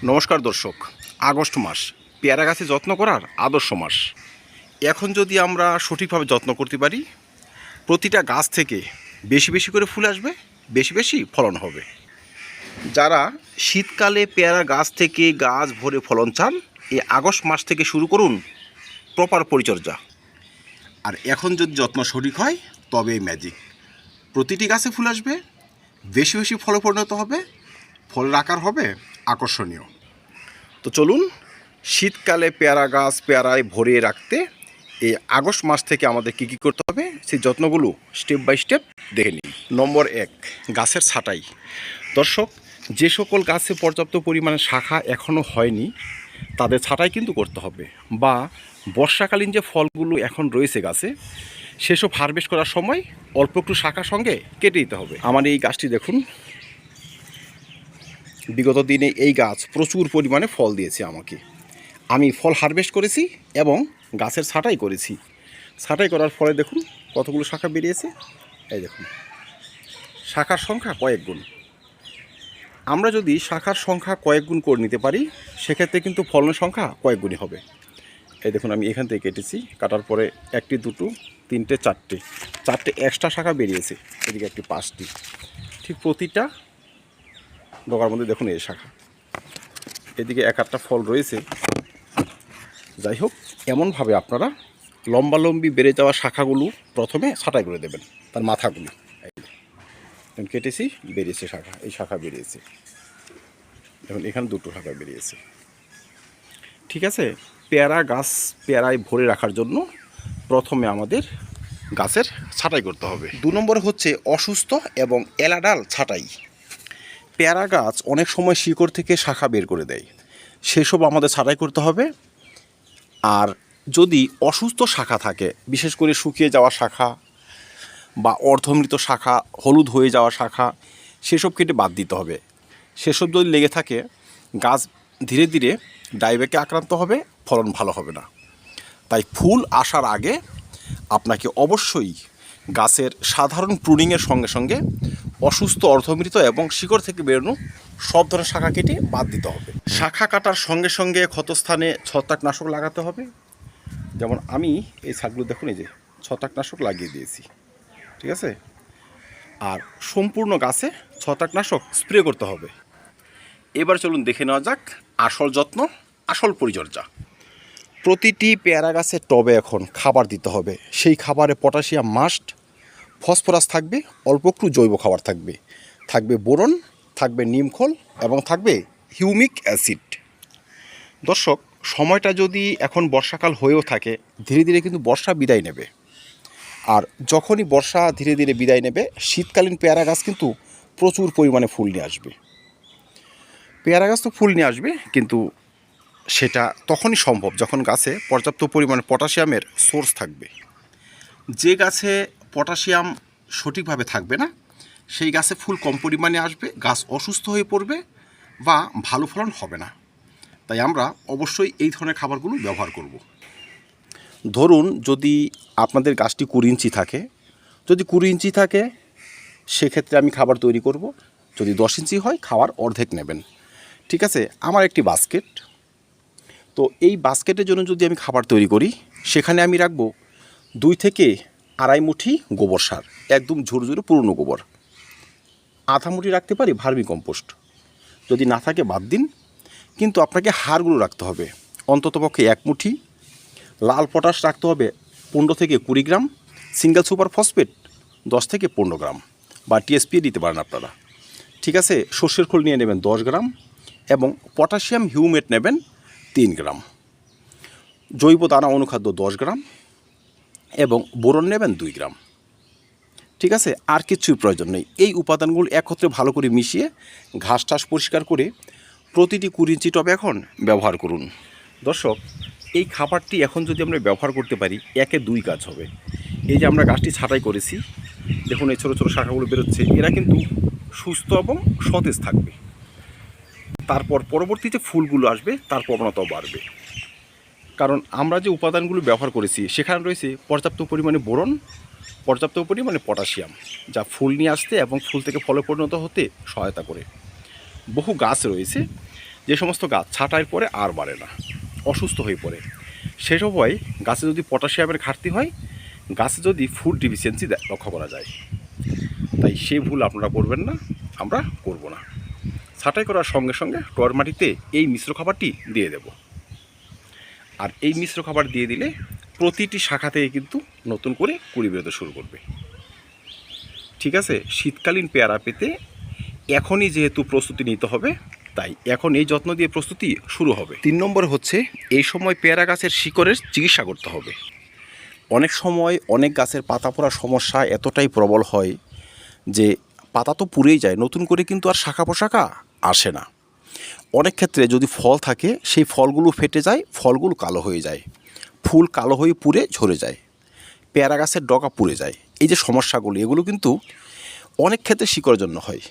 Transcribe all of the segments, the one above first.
নমস্কার দর্শক, আগস্ট মাস পেয়ারা গাছে যত্ন করার আদর্শ মাস। এখন যদি আমরা সঠিকভাবে যত্ন করতে পারি, প্রতিটা গাছ থেকে বেশি বেশি করে ফুল আসবে, বেশি বেশি ফলন হবে। যারা শীতকালে পেয়ারা গাছ থেকে গাছ ভরে ফলন চান, এই আগস্ট মাস থেকে শুরু করুন প্রপার পরিচর্যা। আর এখন যদি যত্ন সঠিক হয় তবে ম্যাজিক, প্রতিটি গাছে ফুল আসবে, বেশি বেশি ফলে পরিণত হবে, ফলের আকার হবে আকর্ষণীয়। তো চলুন শীতকালে পেয়ারা গাছ পেয়ারায় ভরিয়ে রাখতে এই আগস্ট মাস থেকে আমাদের কী কী করতে হবে সেই যত্নগুলো স্টেপ বাই স্টেপ দেখে নিই। নম্বর 1, গাছের ছাঁটাই। দর্শক, যে সকল গাছে পর্যাপ্ত পরিমাণে শাখা এখনও হয়নি তাদের ছাঁটাই কিন্তু করতে হবে, বা বর্ষাকালীন যে ফলগুলো এখন রয়েছে গাছে সেসব হারভেস্ট করার সময় অল্প একটু শাখার সঙ্গে কেটে দিতে হবে। আমার এই গাছটি দেখুন, বিগত দিনে এই গাছ প্রচুর পরিমাণে ফল দিয়েছে আমাকে। আমি ফল হারভেস্ট করেছি এবং গাছের ছাঁটাই করেছি। ছাঁটাই করার ফলে দেখুন কতগুলো শাখা বেরিয়েছে। এই দেখুন, শাখার সংখ্যা কয়েক গুণ। আমরা যদি শাখার সংখ্যা কয়েক গুণ করে নিতে পারি সেক্ষেত্রে কিন্তু ফলনের সংখ্যা কয়েক গুণই হবে। এই দেখুন, আমি এখান থেকে কেটেছি, কাটার পরে 1, 2, 3, 4টে এক্সট্রা শাখা বেরিয়েছে। এদিকে একটি 5টি, ঠিক প্রতিটা ডগার মধ্যে দেখুন এই শাখা। এদিকে 1-8টা ফল রয়েছে। যাই হোক, এমনভাবে আপনারা লম্বালম্বি বেড়ে যাওয়া শাখাগুলো প্রথমে ছাঁটাই করে দেবেন, তার মাথাগুলো। কেটেছি, বেরিয়েছে শাখা, এই শাখা বেরিয়েছে, দেখুন এখানে 2টো শাখা বেরিয়েছে। ঠিক আছে, পেয়ারা গাছ পেয়ারায় ভরে রাখার জন্য প্রথমে আমাদের গাছের ছাঁটাই করতে হবে। 2 নম্বরে হচ্ছে অসুস্থ এবং এলাডাল ছাঁটাই। পেয়ারা গাছ অনেক সময় শিকড় থেকে শাখা বের করে দেয়, সেসব আমাদের ছাঁটাই করতে হবে। আর যদি অসুস্থ শাখা থাকে, বিশেষ করে শুকিয়ে যাওয়া শাখা বা অর্ধমৃত শাখা, হলুদ হয়ে যাওয়া শাখা, সেসব কেটে বাদ দিতে হবে। সেসব যদি লেগে থাকে গাছ ধীরে ধীরে ডাইব্যাকে আক্রান্ত হবে, ফলন ভালো হবে না। তাই ফুল আসার আগে আপনাকে অবশ্যই গাছের সাধারণ প্রুনিংয়ের সঙ্গে সঙ্গে অসুস্থ, অর্ধমৃত এবং শিকড় থেকে বেরোনো সব ধরনের শাখা কেটে বাদ দিতে হবে। শাখা কাটার সঙ্গে সঙ্গে ক্ষতস্থানে ছত্রাকনাশক লাগাতে হবে। যেমন আমি এই শাকগুলো দেখুন, এই যে ছত্রাকনাশক লাগিয়ে দিয়েছি। ঠিক আছে, আর সম্পূর্ণ গাছে ছত্রাকনাশক স্প্রে করতে হবে। এবার চলুন দেখে নেওয়া যাক আসল যত্ন, আসল পরিচর্যা। প্রতিটি পেয়ারা গাছের টবে এখন খাবার দিতে হবে। সেই খাবারে পটাশিয়াম মাস্ট, ফসফরাস থাকবে, অল্প একটু জৈব খাবার থাকবে, থাকবে বোরন, থাকবে নিমখোল এবং থাকবে হিউমিক অ্যাসিড। দর্শক, সময়টা যদি এখন বর্ষাকাল হয়েও থাকে, ধীরে ধীরে কিন্তু বর্ষা বিদায় নেবে। আর যখনই বর্ষা ধীরে ধীরে বিদায় নেবে, শীতকালীন পেয়ারা গাছ কিন্তু প্রচুর পরিমাণে ফুল নিয়ে আসবে। পেয়ারা গাছ তো ফুল নিয়ে আসবে, কিন্তু সেটা তখনই সম্ভব যখন গাছে পর্যাপ্ত পরিমাণে পটাশিয়ামের সোর্স থাকবে। যে গাছে পটাশিয়াম সঠিকভাবে থাকবে না সেই গাছে ফুল কম পরিমাণে আসবে, গাছ অসুস্থ হয়ে পড়বে বা ভালো ফলন হবে না। তাই আমরা অবশ্যই এই ধরনের খাবারগুলো ব্যবহার করব। ধরুন যদি আপনাদের গাছটি 20 ইঞ্চি থাকে, যদি 20 ইঞ্চি থাকে সেক্ষেত্রে আমি খাবার তৈরি করব। যদি 10 ইঞ্চি হয় খাওয়ার অর্ধেক নেবেন। ঠিক আছে, আমার একটি বাস্কেট, তো এই বাস্কেটের জন্য যদি আমি খাবার তৈরি করি সেখানে আমি রাখবো 2 থেকে আড়াই মুঠি গোবর সার, একদম ঝুরঝুরে পুরনো গোবর। আধা মুঠি রাখতে পারি ভার্মি কম্পোস্ট, যদি না থাকে বাদ দিন। কিন্তু আপনাকে হাড়গুলো রাখতে হবে, অন্ততপক্ষে 1 মুঠি। লাল পটাশ রাখতে হবে 15 থেকে 20 গ্রাম, সিঙ্গেল সুপার ফসফেট 10 থেকে 15 গ্রাম, বা টিএসপি দিতে পারেন আপনারা। ঠিক আছে, সর্ষের খোল নিয়ে নেবেন 10 গ্রাম এবং পটাশিয়াম হিউমেট নেবেন 3 গ্রাম, জৈব দানা অনুখাদ্য 10 গ্রাম এবং বোরন নেবেন 2 গ্রাম। ঠিক আছে, আর কিছুই প্রয়োজন নেই। এই উপাদানগুলো একত্রে ভালো করে মিশিয়ে ঘাস টাস পরিষ্কার করে প্রতিটি 20 ইঞ্চি টবে এখন ব্যবহার করুন। দর্শক, এই খাবারটি এখন যদি আমরা ব্যবহার করতে পারি, 1-এ 2 কাজ হবে। এই যে আমরা গাছটি ছাঁটাই করেছি, দেখুন এই ছোটো ছোটো শাখাগুলো বেরোচ্ছে, এরা কিন্তু সুস্থ এবং সতেজ থাকবে। তারপর পরবর্তীতে ফুলগুলো আসবে, তার প্রবণতাও বাড়বে। কারণ আমরা যে উপাদানগুলো ব্যবহার করেছি সেখানে রয়েছে পর্যাপ্ত পরিমাণে বোরন, পর্যাপ্ত পরিমাণে পটাশিয়াম, যা ফুল নিয়ে আসতে এবং ফুল থেকে ফলে পরিণত হতে সহায়তা করে। বহু গাছ রয়েছে যে সমস্ত গাছ ছাঁটাইয়ের পরে আর বাড়ে না, অসুস্থ হয়ে পড়ে, সে সময় গাছে যদি পটাশিয়ামের ঘাটতি হয়, গাছে যদি ফুড ডিফিসিয়েন্সি লক্ষ্য করা যায়। তাই সেই ভুল আপনারা করবেন না, আমরা করব না। ছাঁটাই করার সঙ্গে সঙ্গে টর মাটিতে এই মিশ্র খাবারটি দিয়ে দেব। আর এই মিশ্র খাবার দিয়ে দিলে প্রতিটি শাখা থেকে কিন্তু নতুন করে কুড়ি বেরোতে শুরু করবে। ঠিক আছে, শীতকালীন পেয়ারা পেতে এখনই যেহেতু প্রস্তুতি নিতে হবে, তাই এখন এই যত্ন দিয়ে প্রস্তুতি শুরু হবে। 3 নম্বর হচ্ছে এই সময় পেয়ারা গাছের শিকড়ের চিকিৎসা করতে হবে। অনেক সময় অনেক গাছের পাতা পড়ার সমস্যা এতটাই প্রবল হয় যে পাতা তো পুড়েই যায়, নতুন করে কিন্তু আর শাখা পোশাখা আসে না। অনেক ক্ষেত্রে যদি ফল থাকে সেই ফলগুলো ফেটে যায়, ফলগুলো কালো হয়ে যায়, ফুল কালো হয়ে পুড়ে ঝরে যায়, পেয়ারা গাছের ডগা পুড়ে যায়। এই যে সমস্যাগুলো, এগুলো কিন্তু অনেক ক্ষেত্রে শিকড়ের জন্য হয়।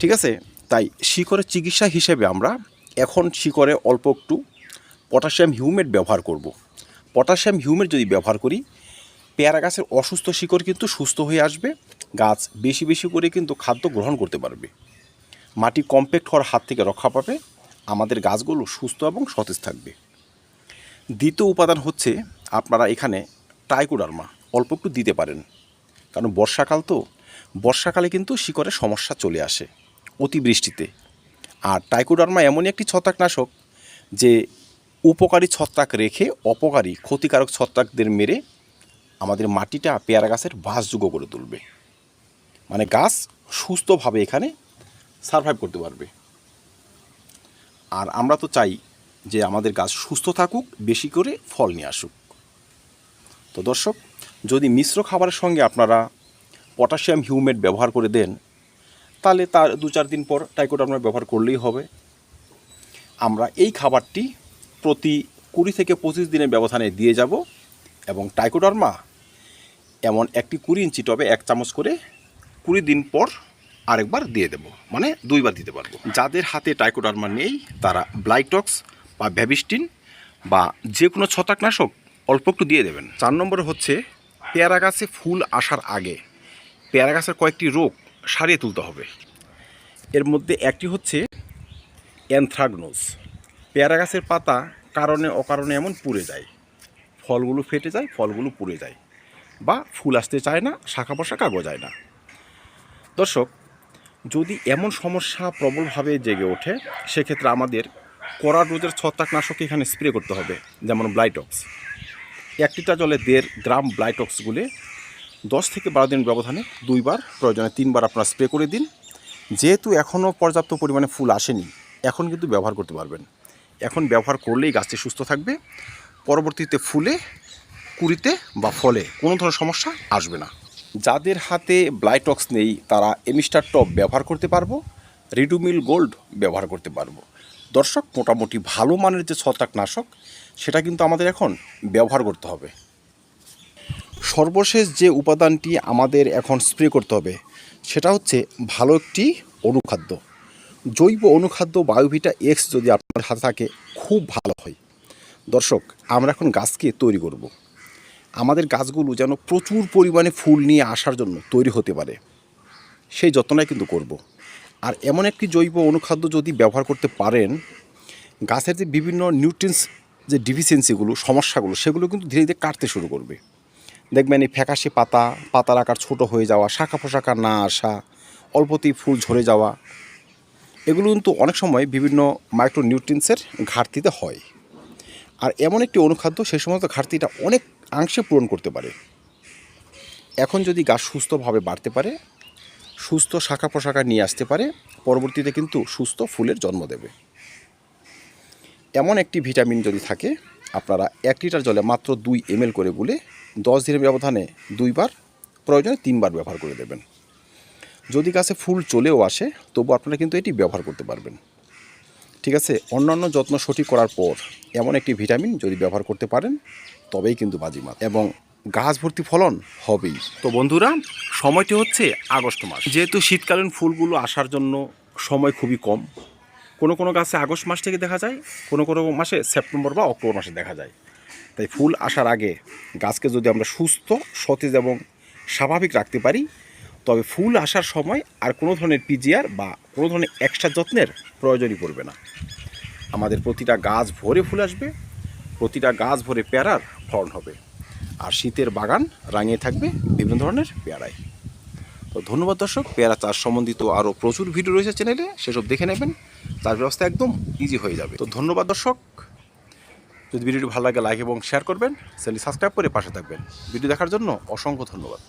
ঠিক আছে, তাই শিকড়ের চিকিৎসা হিসেবে আমরা এখন শিকড়ে অল্প একটু পটাশিয়াম হিউমেট ব্যবহার করব। পটাশিয়াম হিউমেট যদি ব্যবহার করি, পেয়ারা গাছের অসুস্থ শিকড় কিন্তু সুস্থ হয়ে আসবে, গাছ বেশি বেশি করে কিন্তু খাদ্য গ্রহণ করতে পারবে, মাটি কম্প্যাক্ট হওয়ার হাত থেকে রক্ষা পাবে, আমাদের গাছগুলো সুস্থ এবং সতেজ থাকবে। দ্বিতীয় উপাদান হচ্ছে আপনারা এখানে ট্রাইকোডার্মা অল্প একটু দিতে পারেন, কারণ বর্ষাকাল তো, বর্ষাকালে কিন্তু শিকড়ের সমস্যা চলে আসে অতিবৃষ্টিতে। আর ট্রাইকোডার্মা এমনই একটি ছত্রাকনাশক যে উপকারী ছত্রাক রেখে অপকারী ক্ষতিকারক ছত্রাকদের মেরে আমাদের মাটিটা পেয়ারা গাছের বাসযোগ্য করে তুলবে, মানে গাছ সুস্থভাবে এখানে সারভাইভ করতে পারবে। আর আমরা তো চাই যে আমাদের গাছ সুস্থ থাকুক, বেশি করে ফল নিয়ে আসুক। তো দর্শক, যদি মিশ্র খাবারের সঙ্গে আপনারা পটাশিয়াম হিউমেট ব্যবহার করে দেন, তাহলে তার 2-4 দিন পর ট্রাইকোডার্মা ব্যবহার করলেই হবে। আমরা এই খাবারটি প্রতি 20 থেকে 25 দিনের ব্যবধানে দিয়ে যাব, এবং ট্রাইকোডার্মা এমন একটি 20 ইঞ্চি টবে 1 চামচ করে 20 দিন পর আরেকবার দিয়ে দেব, মানে 2 বার দিতে পারবো। যাদের হাতে ট্রাইকোডার্মা নেই তারা ব্লাইটক্স বা ভ্যাবিস্টিন বা যে কোনো ছত্রাকনাশক অল্প একটু দিয়ে দেবেন। 4 নম্বরে হচ্ছে পেয়ারা গাছে ফুল আসার আগে পেয়ারা গাছের কয়েকটি রোগ সারিয়ে তুলতে হবে। এর মধ্যে একটি হচ্ছে অ্যানথ্রাকনোজ। পেয়ারা গাছের পাতা কারণে অকারণে এমন পুড়ে যায়, ফলগুলো ফেটে যায়, ফলগুলো পুড়ে যায়, বা ফুল আসতে চায় না, শাখা পোশাখা গজায় না। দর্শক, যদি এমন সমস্যা প্রবলভাবে জেগে ওঠে, সেক্ষেত্রে আমাদের কড়া ডোজের ছত্রাকনাশক এখানে স্প্রে করতে হবে, যেমন ব্লাইটক্স। 1 লিটার জলে 1.5 গ্রাম ব্লাইটক্স গুলে 10 থেকে 12 দিন ব্যবধানে 2 বার, প্রয়োজনে 3 বার আপনারা স্প্রে করে দিন। যেহেতু এখনও পর্যাপ্ত পরিমাণে ফুল আসেনি, এখন কিন্তু ব্যবহার করতে পারবেন। এখন ব্যবহার করলেই গাছটি সুস্থ থাকবে, পরবর্তীতে ফুলে, কুড়িতে বা ফলে কোনো ধরনের সমস্যা আসবে না। যাদের হাতে ব্লাইটক্স নেই তারা এমিস্টার টপ ব্যবহার করতে পারবো, রিডুমিল গোল্ড ব্যবহার করতে পারবো। দর্শক, মোটামুটি ভালো মানের যে ছত্রাকনাশক সেটা কিন্তু আমাদের এখন ব্যবহার করতে হবে। সর্বশেষ যে উপাদানটি আমাদের এখন স্প্রে করতে হবে সেটা হচ্ছে ভালো একটি অনুখাদ্য, জৈব অনুখাদ্য বায়োভিটা এক্স যদি আপনার হাতে থাকে খুব ভালো হয়। দর্শক, আমরা এখন গাছকে তৈরি করব, আমাদের গাছগুলো যেন প্রচুর পরিমাণে ফুল নিয়ে আসার জন্য তৈরি হতে পারে, সেই যত্নটাই কিন্তু করব। আর এমন একটি জৈব অনুখাদ্য যদি ব্যবহার করতে পারেন, গাছের যে বিভিন্ন নিউট্রিয়েন্টস যে ডিফিসিয়েন্সিগুলো, সমস্যাগুলো, সেগুলো কিন্তু ধীরে ধীরে কাটতে শুরু করবে। দেখবেন এই ফ্যাকাশে পাতার আকার ছোটো হয়ে যাওয়া, শাখা পোশাখা না আসা, অল্পতেই ফুল ঝরে যাওয়া, এগুলো কিন্তু অনেক সময় বিভিন্ন মাইক্রো নিউট্রিয়েন্টসের ঘাটতিতে হয়। আর এমন একটি অনুখাদ্য সেই সমস্ত ঘাটতিটা অনেক অংশে পূরণ করতে পারে। এখন যদি গাছ সুস্থভাবে বাড়তে পারে, সুস্থ শাখা পোশাখা নিয়ে আসতে পারে, পরবর্তীতে কিন্তু সুস্থ ফুলের জন্ম দেবে। এমন একটি ভিটামিন যদি থাকে, আপনারা 1 লিটার জলে মাত্র 2 ml করে গুলে 10 দিনের ব্যবধানে 2 বার, প্রয়োজনে 3 বার ব্যবহার করে দেবেন। যদি গাছে ফুল চলেও আসে তবু আপনারা কিন্তু এটি ব্যবহার করতে পারবেন। ঠিক আছে, অন্যান্য যত্ন সঠিক করার পর এমন একটি ভিটামিন যদি ব্যবহার করতে পারেন তবেই কিন্তু বাজিমাত, এবং গাছ ভর্তি ফলন হবেই। তো বন্ধুরা, সময়টি হচ্ছে আগস্ট মাস। যেহেতু শীতকালীন ফুলগুলো আসার জন্য সময় খুবই কম, কোনো কোনো গাছে আগস্ট মাস থেকে দেখা যায়, কোনো কোনো মাসে সেপ্টেম্বর বা অক্টোবর মাসে দেখা যায়। তাই ফুল আসার আগে গাছকে যদি আমরা সুস্থ, সতেজ এবং স্বাভাবিক রাখতে পারি, তবে ফুল আসার সময় আর কোনো ধরনের পিজিআর বা কোনো ধরনের এক্সট্রা যত্নের প্রয়োজনই পড়বে না। আমাদের প্রতিটা গাছ ভরে ফুল আসবে, প্রতিটা গাছ ভরে পেয়ারার ফলন হবে, আর শীতের বাগান রাঙিয়ে থাকবে বিভিন্ন ধরনের পেয়ারায়। তো ধন্যবাদ দর্শক। পেয়ারা চাষ সম্বন্ধিত আরও প্রচুর ভিডিও রয়েছে চ্যানেলে, সেসব দেখে নেবেন, চাষ ব্যবস্থা একদম ইজি হয়ে যাবে। তো ধন্যবাদ দর্শক। যদি ভিডিওটি ভালো লাগে লাইক এবং শেয়ার করবেন, চ্যানেলটি সাবস্ক্রাইব করে পাশে থাকবেন। ভিডিও দেখার জন্য অসংখ্য ধন্যবাদ।